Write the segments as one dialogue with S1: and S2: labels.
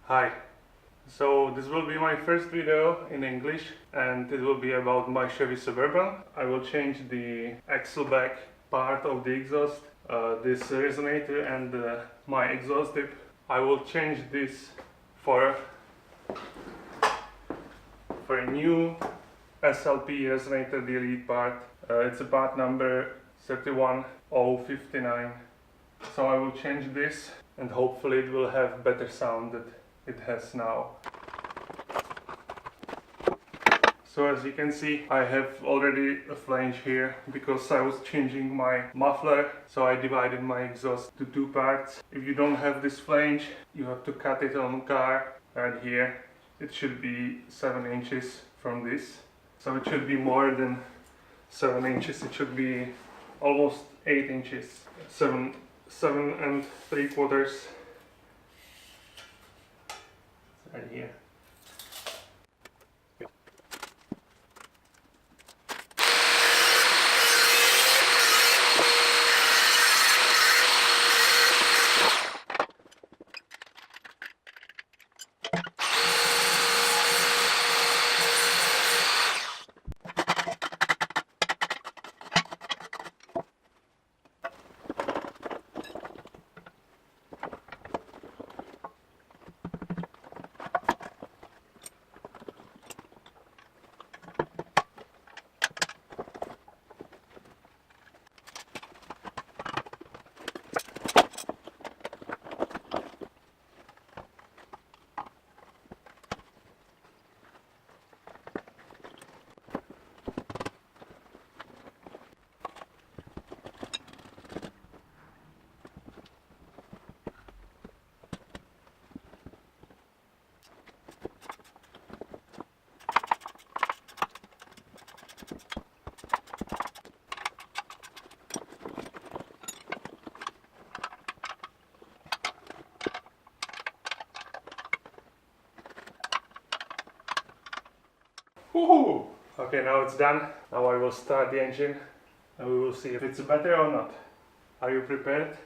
S1: Hi, so this will be my first video in English and it will be about my Chevy Suburban. I will change the axleback part of the exhaust, this resonator and my exhaust tip. I will change this for a new SLP resonator delete part. It's a part number 31059. So I will change this and hopefully it will have better sound that it has now. So as you can see, I have already a flange here because I was changing my muffler, so I divided my exhaust to two parts. If you don't have this flange, you have to cut it on car right here. It should be 7 inches from this, so it should be more than 7 inches. It should be almost 8 inches, 7 3/4 right here. Woohoo! Okay, now it's done. Now I will start the engine and we will see if it's better or not. Are you prepared?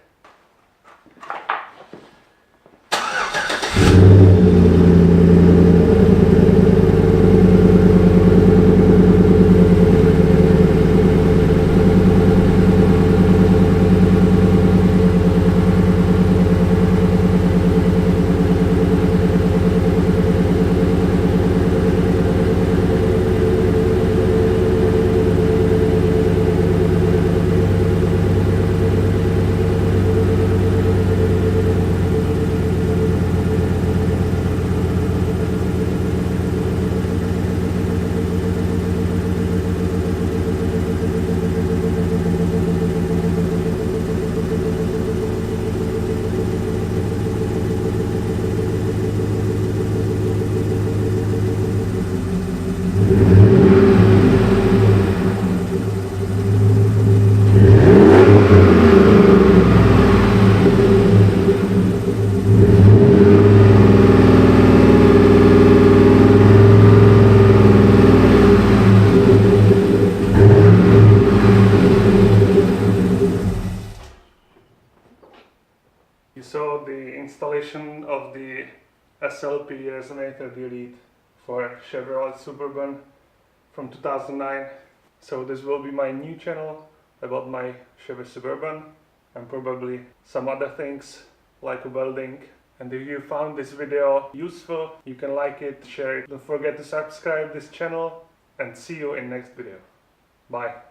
S1: You saw the installation of the SLP resonator delete for Chevrolet Suburban from 2009. So this will be my new channel about my Chevy Suburban and probably some other things like welding. And if you found this video useful, you can like it, share it. Don't forget to subscribe this channel and see you in next video. Bye.